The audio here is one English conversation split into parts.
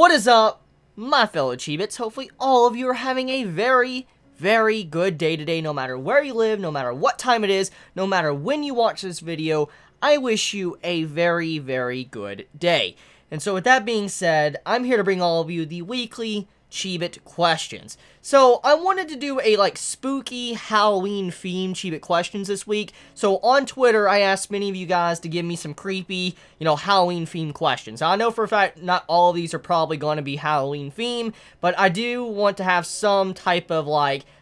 What is up, my fellow Chibits? Hopefully all of you are having a very good day today, no matter where you live, no matter what time it is, no matter when you watch this video. I wish you a very good day. And so with that being said, I'm here to bring all of you the weekly Chibit questions. So I wanted to do a spooky Halloween themed Chibit questions this week. So on Twitter, I asked many of you guys to give me some creepy, Halloween themed questions. Now, I know for a fact not all of these are probably going to be Halloween themed, but I do want to have some type of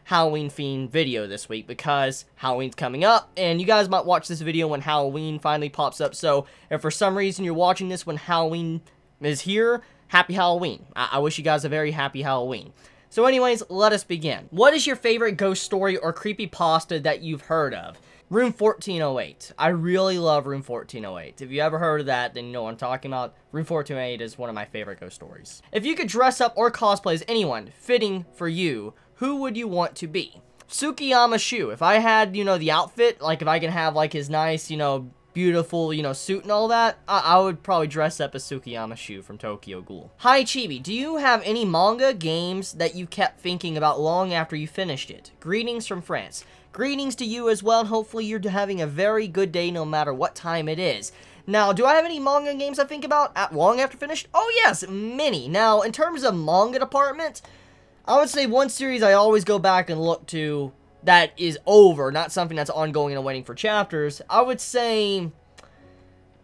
Halloween themed video this week because Halloween's coming up and you guys might watch this video when Halloween finally pops up. So if for some reason you're watching this when Halloween is here, happy Halloween. I wish you guys a very happy Halloween. So anyways, let us begin. What is your favorite ghost story or creepypasta that you've heard of? Room 1408. I really love Room 1408. If you ever heard of that, then you know what I'm talking about. Room 1408 is one of my favorite ghost stories. If you could dress up or cosplay as anyone fitting for you, who would you want to be? Tsukiyama Shu. If I had, the outfit, if I can have, his nice, beautiful, suit and all that, I would probably dress up as Tsukiyama Shu from Tokyo Ghoul. Hi, Chibi. Do you have any manga games that you kept thinking about long after you finished it? Greetings from France. Greetings to you as well, and hopefully you're having a very good day no matter what time it is. Now, do I have any manga games I think about long after finished? Oh, yes, many. Now, in terms of manga department, I would say one series I always go back and look to that is over, not something that's ongoing and waiting for chapters.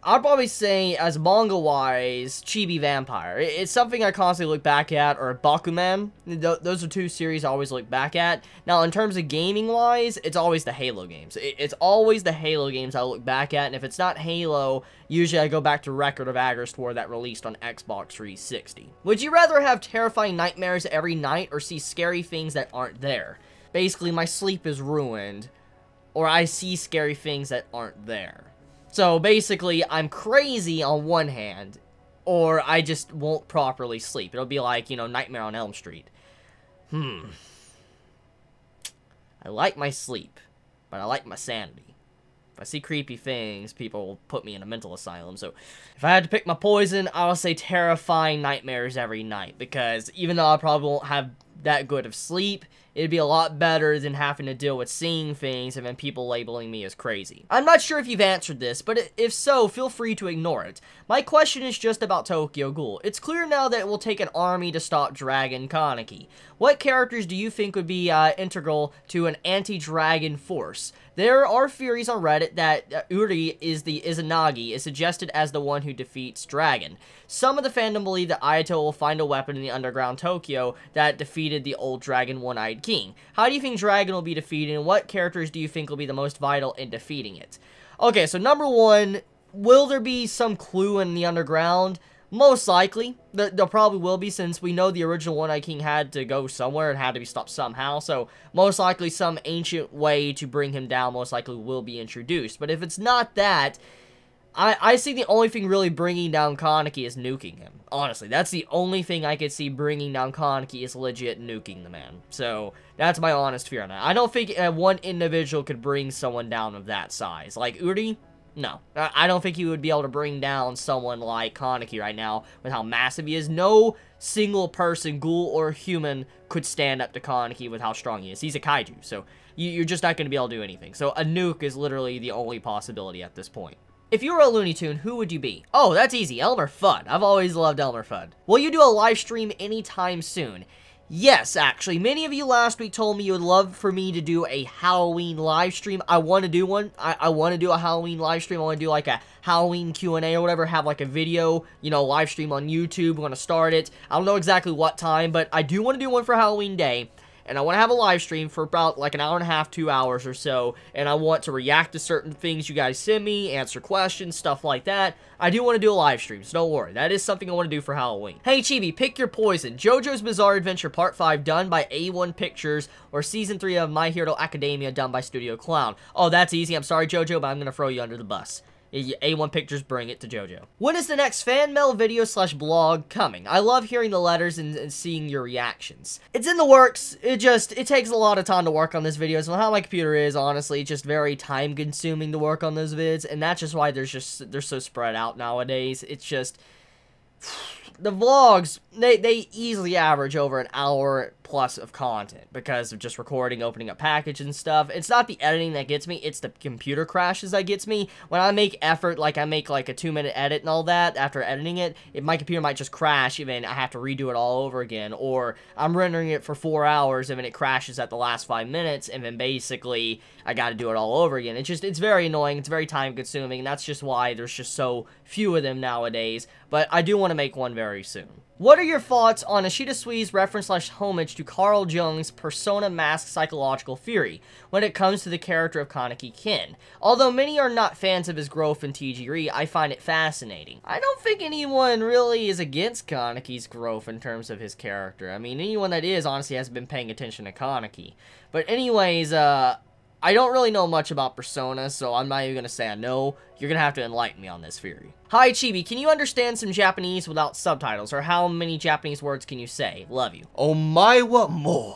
I'd probably say, as manga-wise, Chibi Vampire. It's something I constantly look back at, or Bakuman. Those are two series I always look back at. Now, in terms of gaming-wise, it's always the Halo games. It's always the Halo games I look back at, and if it's not Halo, usually I go back to Record of Agristor that released on Xbox 360. Would you rather have terrifying nightmares every night, or see scary things that aren't there? Basically, my sleep is ruined, or I see scary things that aren't there. So, basically, I'm crazy on one hand, or I just won't properly sleep. It'll be like, Nightmare on Elm Street. I like my sleep, but I like my sanity. If I see creepy things, people will put me in a mental asylum. So, if I had to pick my poison, I would say terrifying nightmares every night. Because even though I probably won't have that good of sleep, it'd be a lot better than having to deal with seeing things and then people labeling me as crazy. I'm not sure if you've answered this, but if so, feel free to ignore it. My question is just about Tokyo Ghoul. It's clear now that it will take an army to stop Dragon Kaneki. What characters do you think would be integral to an anti-dragon force? There are theories on Reddit that Uri is the Izanagi is suggested as the one who defeats Dragon. Some of the fandom believe that Ayato will find a weapon in the underground Tokyo that defeated the old dragon One-Eyed King. How do you think Dragon will be defeated, and what characters do you think will be the most vital in defeating it? Okay, so number one, will there be some clue in the underground? Most likely. There probably will be, since we know the original One-Eyed King had to go somewhere and had to be stopped somehow, so most likely some ancient way to bring him down most likely will be introduced. But if it's not that, I see the only thing really bringing down Kaneki is nuking him. Honestly, that's the only thing I could see bringing down Kaneki is legit nuking the man. So, that's my honest fear on that. I don't think one individual could bring someone down of that size. Like Uri? No. I don't think he would be able to bring down someone like Kaneki right now with how massive he is. No single person, ghoul or human, could stand up to Kaneki with how strong he is. He's a kaiju, so you're just not going to be able to do anything. So, a nuke is literally the only possibility at this point. If you were a Looney Tune, who would you be? Oh, that's easy. Elmer Fudd. I've always loved Elmer Fudd. Will you do a live stream anytime soon? Yes, actually. Many of you last week told me you would love for me to do a Halloween live stream. I want to do one. I want to do a Halloween live stream. I want to do a Halloween Q&A or whatever. Have a video, live stream on YouTube. I'm going to start it. I don't know exactly what time, but I do want to do one for Halloween Day. And I want to have a live stream for about an hour and a half, 2 hours or so. And I want to react to certain things you guys send me, answer questions, stuff like that. I do want to do a live stream, so don't worry. That is something I want to do for Halloween. Hey, Chibi, pick your poison. JoJo's Bizarre Adventure Part 5 done by A1 Pictures, or Season 3 of My Hero Academia done by Studio Clown. Oh, that's easy. I'm sorry, JoJo, but I'm going to throw you under the bus. A1 Pictures, bring it to JoJo. When is the next fan mail video / blog coming? I love hearing the letters and seeing your reactions. It's in the works. It takes a lot of time to work on this video. So how my computer is, honestly, it's just very time consuming to work on those vids. And that's just why they're so spread out nowadays. It's just, The vlogs, they easily average over an hour plus of content because of just recording, opening up package and stuff. It's not the editing that gets me, it's the computer crashes that gets me. When I make effort, like I make like a 2-minute edit and all that, after editing it, my computer might just crash, even I have to redo it all over again, or I'm rendering it for 4 hours and then it crashes at the last 5 minutes, and then basically I gotta do it all over again. It's very annoying, it's very time consuming, and that's just why there's just so few of them nowadays, but I do want to make one very soon. What are your thoughts on Ishida Sui's reference/homage to Carl Jung's Persona Mask psychological theory when it comes to the character of Kaneki Kin? Although many are not fans of his growth in TGRE, I find it fascinating. I don't think anyone really is against Kaneki's growth in terms of his character. I mean, anyone that is honestly hasn't been paying attention to Kaneki. But anyways, I don't really know much about Persona, so I'm not even going to say I know. You're going to have to enlighten me on this theory. Hi, Chibi. Can you understand some Japanese without subtitles? Or how many Japanese words can you say? Love you. Omae wa mou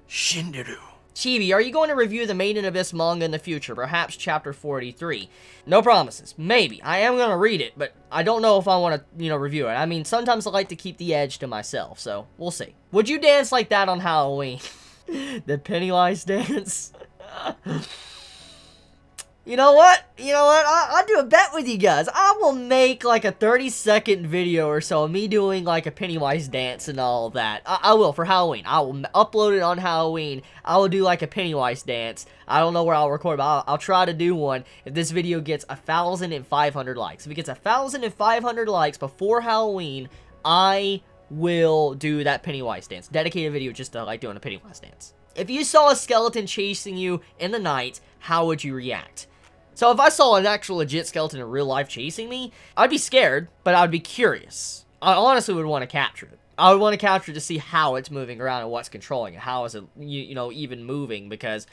shinderu. Chibi, are you going to review the Made in Abyss manga in the future? Perhaps chapter 43. No promises. Maybe. I am going to read it, but I don't know if I want to, review it. I mean, sometimes I like to keep the edge to myself, so we'll see. Would you dance like that on Halloween? The Pennywise dance? You know what? I'll do a bet with you guys. I will make like a 30-second video or so of me doing like a Pennywise dance and all that. I will for Halloween. I will upload it on Halloween. I will do like a Pennywise dance. I don't know where I'll record, but I'll try to do one if this video gets 1,500 likes. If it gets 1,500 likes before Halloween, I will do that Pennywise dance. Dedicated video just to like doing a Pennywise dance. If you saw a skeleton chasing you in the night, how would you react? So if I saw an actual legit skeleton in real life chasing me, I'd be scared, but I'd be curious. I honestly would want to capture it. I would want to capture it to see how it's moving around and what's controlling it. How is it, even moving, because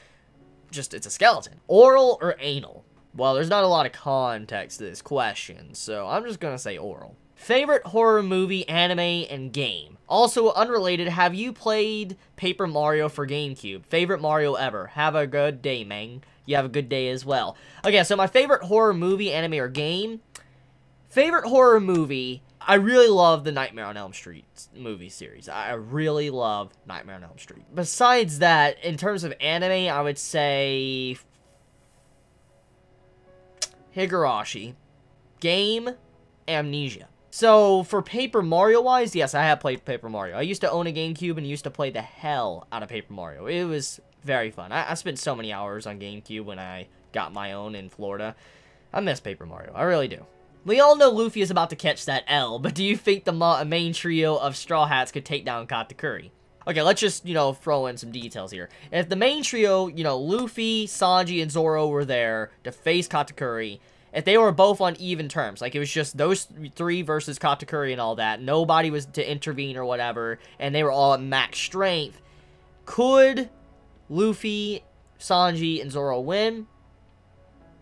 just it's a skeleton. Oral or anal? Well, there's not a lot of context to this question, so I'm just gonna say oral. Favorite horror movie, anime, and game? Also, unrelated, have you played Paper Mario for GameCube? Favorite Mario ever? Have a good day, man. You have a good day as well. Okay, so my favorite horror movie, anime, or game? Favorite horror movie, I really love the Nightmare on Elm Street movie series. I really love Nightmare on Elm Street. Besides that, in terms of anime, I would say Higurashi. Game, Amnesia. So, for Paper Mario-wise, yes, I have played Paper Mario. I used to own a GameCube and used to play the hell out of Paper Mario. It was very fun. I spent so many hours on GameCube when I got my own in Florida. I miss Paper Mario. I really do. We all know Luffy is about to catch that L, but do you think the main trio of Straw Hats could take down Katakuri? Okay, let's just, throw in some details here. If the main trio, Luffy, Sanji, and Zoro were there to face Katakuri, if they were both on even terms, like it was just those three versus Katakuri and all that, nobody was to intervene or whatever, and they were all at max strength, could Luffy, Sanji, and Zoro win?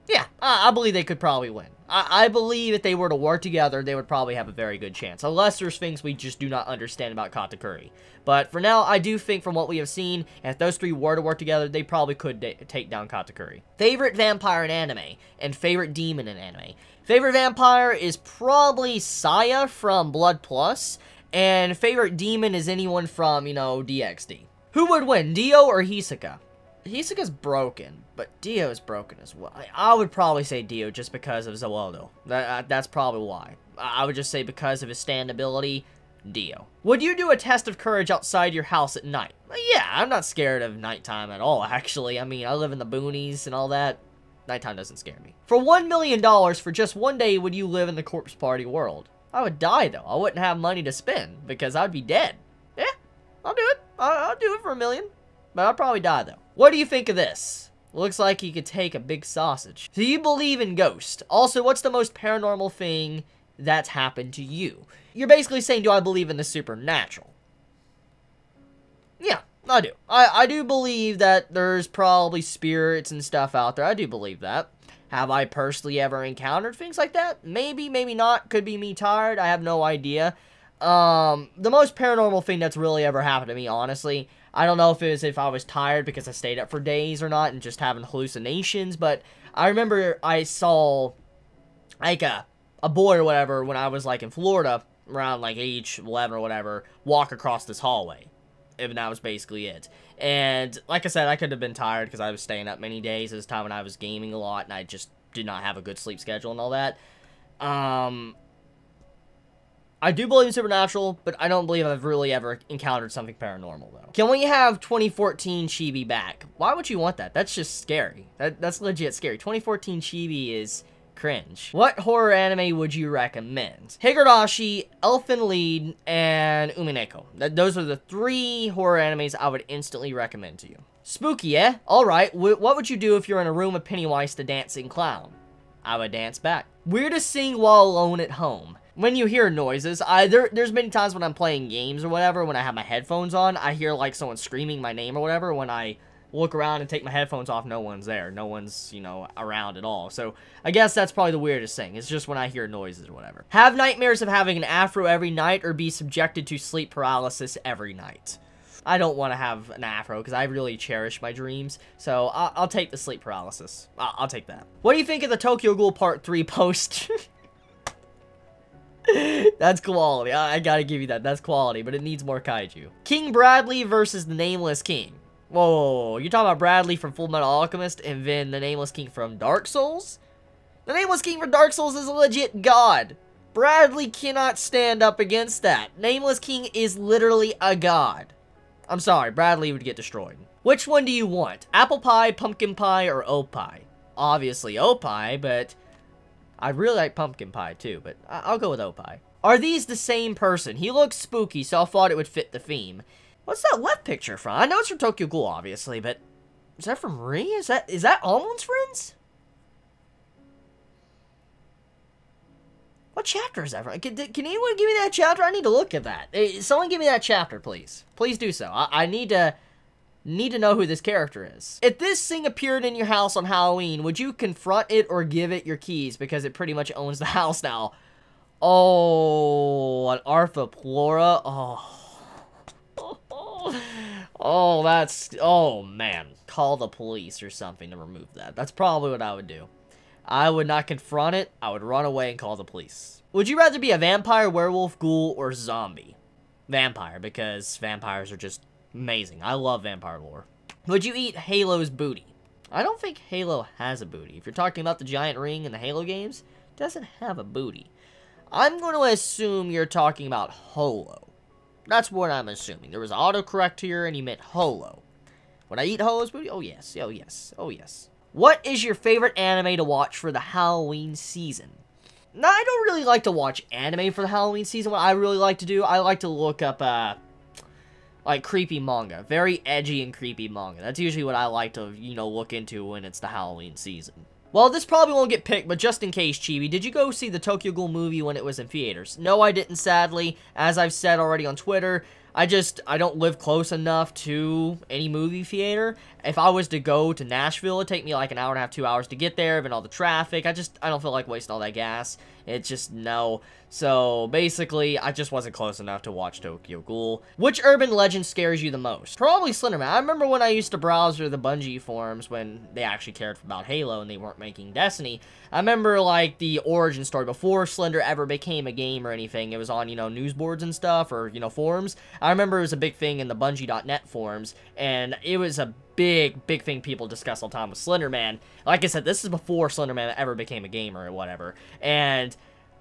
Yeah, I believe they could probably win. I believe if they were to work together, they would probably have a very good chance. Unless there's things we just do not understand about Katakuri. But for now, I do think from what we have seen, if those three were to work together, they probably could take down Katakuri. Favorite vampire in anime, and favorite demon in anime. Favorite vampire is probably Saya from Blood Plus, and favorite demon is anyone from, DxD. Who would win, Dio or Hisoka? Hisoka's broken, but Dio is broken as well. I would probably say Dio just because of Zawaldo. That's probably why. I would just say because of his stand ability, Dio. Would you do a test of courage outside your house at night? Yeah, I'm not scared of nighttime at all, actually. I mean, I live in the boonies and all that. Nighttime doesn't scare me. For $1 million for just one day, would you live in the corpse party world? I would die, though. I wouldn't have money to spend because I'd be dead. Yeah, I'll do it. I'll do it for $1 million. But I'll probably die, though. What do you think of this? Looks like he could take a big sausage. Do you believe in ghosts? Also, what's the most paranormal thing that's happened to you? You're basically saying, do I believe in the supernatural? Yeah, I do. I do believe that there's probably spirits and stuff out there. I do believe that. Have I personally ever encountered things like that? Maybe, maybe not. Could be me tired. I have no idea. The most paranormal thing that's really ever happened to me, honestly, I don't know if it was if I was tired because I stayed up for days or not and just having hallucinations, but I remember I saw, like, a boy or whatever when I was, like, in Florida, around like age 11 or whatever, walk across this hallway. And that was basically it. And like I said, I could have been tired because I was staying up many days. It was time when I was gaming a lot and I just did not have a good sleep schedule and all that. I do believe in supernatural, but I don't believe I've really ever encountered something paranormal, though. Can we have 2014 Chibi back? Why would you want that? That's just scary. That's legit scary. 2014 Chibi is cringe. What horror anime would you recommend? Higurashi, Elfen Lied, and Umineko. Those are the 3 horror animes I would instantly recommend to you. Spooky, eh? Alright, what would you do if you're in a room with Pennywise the dancing clown? I would dance back. Weirdest thing while alone at home. When you hear noises, there's many times when I'm playing games or whatever, when I have my headphones on, I hear like someone screaming my name or whatever. When I look around and take my headphones off, no one's there. No one's, you know, around at all. So I guess that's probably the weirdest thing. It's just when I hear noises or whatever. Have nightmares of having an afro every night or be subjected to sleep paralysis every night. I don't want to have an afro because I really cherish my dreams. So I'll take the sleep paralysis. I'll take that. What do you think of the Tokyo Ghoul Part 3 post? That's quality. I gotta give you that. That's quality, but it needs more kaiju. King Bradley versus the Nameless King. Whoa, you're talking about Bradley from Full Metal Alchemist and then the Nameless King from Dark Souls? The Nameless King from Dark Souls is a legit god. Bradley cannot stand up against that. Nameless King is literally a god. I'm sorry, Bradley would get destroyed. Which one do you want? Apple pie, pumpkin pie, or oat pie? Obviously oat pie, but I really like pumpkin pie too, but I'll go with oat pie. Are these the same person? He looks spooky, so I thought it would fit the theme. What's that left picture from? I know it's from Tokyo Ghoul, obviously, but is that from Ri? Is that Almond's friends? What chapter is that from? Can anyone give me that chapter? I need to look at that. Someone give me that chapter, please. Please do so. I need to know who this character is. If this thing appeared in your house on Halloween, would you confront it or give it your keys because it pretty much owns the house now? Oh, an Arthroplora. Oh, oh man. Call the police or something to remove that. That's probably what I would do. I would not confront it. I would run away and call the police. Would you rather be a vampire, werewolf, ghoul, or zombie? Vampire, because vampires are just amazing. I love vampire lore. Would you eat Halo's booty? I don't think Halo has a booty. If you're talking about the giant ring in the Halo games, it doesn't have a booty. I'm going to assume you're talking about Holo. That's what I'm assuming. There was autocorrect here and you meant Holo. Would I eat Holo's booty? Oh yes, oh yes, oh yes. What is your favorite anime to watch for the Halloween season? Now, I don't really like to watch anime for the Halloween season. What I really like to do, I like to look up, like, creepy manga. Very edgy and creepy manga. That's usually what I like to, you know, look into when it's the Halloween season. Well, this probably won't get picked, but just in case, Chibi, did you go see the Tokyo Ghoul movie when it was in theaters? No, I didn't, sadly. As I've said already on Twitter, I don't live close enough to any movie theater. If I was to go to Nashville, it'd take me like an hour and a half, 2 hours to get there, even all the traffic. I don't feel like wasting all that gas. It's just, no. So, basically, I just wasn't close enough to watch Tokyo Ghoul. Which urban legend scares you the most? Probably Slenderman. I remember when I used to browse through the Bungie forums when they actually cared about Halo and they weren't making Destiny. I remember, like, the origin story before Slender ever became a game or anything. It was on, you know, news boards and stuff, or, you know, forums. I remember it was a big thing in the Bungie.net forums, and it was a big thing people discuss all the time with Slenderman. Like I said, this is before Slenderman ever became a gamer or whatever. And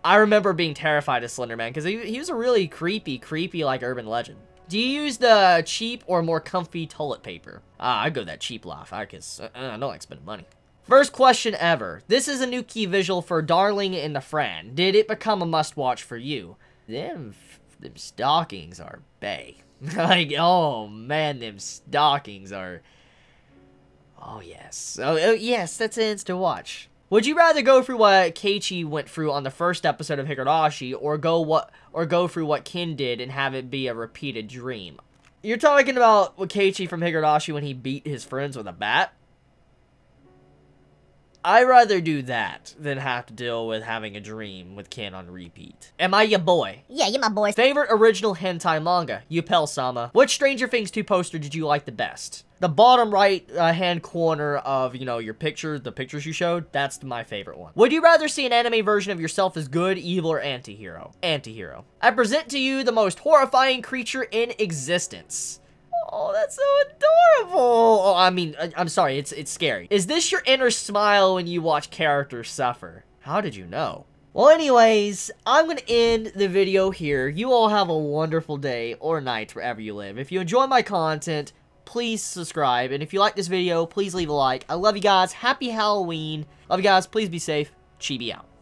I remember being terrified of Slenderman because he was a really creepy, like, urban legend. Do you use the cheap or more comfy toilet paper? I'd go that cheap life. I don't like spending money. First question ever. This is a new key visual for Darling in the Fran. Did it become a must-watch for you? Them stockings are bae. Like, oh man, them stockings are... Oh yes. Oh yes, that's an instant watch. Would you rather go through what Keiichi went through on the first episode of Higurashi, or go through what Kin did and have it be a repeated dream? You're talking about what Keiichi from Higurashi when he beat his friends with a bat? I'd rather do that than have to deal with having a dream with Ken on repeat. Am I your boy? Yeah, you're my boy. Favorite original hentai manga? Yupel-sama. Which Stranger Things 2 poster did you like the best? The bottom right hand corner of, you know, your picture, the pictures you showed, that's my favorite one. Would you rather see an anime version of yourself as good, evil, or anti-hero? Anti-hero. I present to you the most horrifying creature in existence. Oh, that's so adorable. Oh, I mean, I'm sorry, it's scary. Is this your inner smile when you watch characters suffer? How did you know? Well, anyways, I'm going to end the video here. You all have a wonderful day or night wherever you live. If you enjoy my content, please subscribe. And if you like this video, please leave a like. I love you guys. Happy Halloween. Love you guys. Please be safe. Chibi out.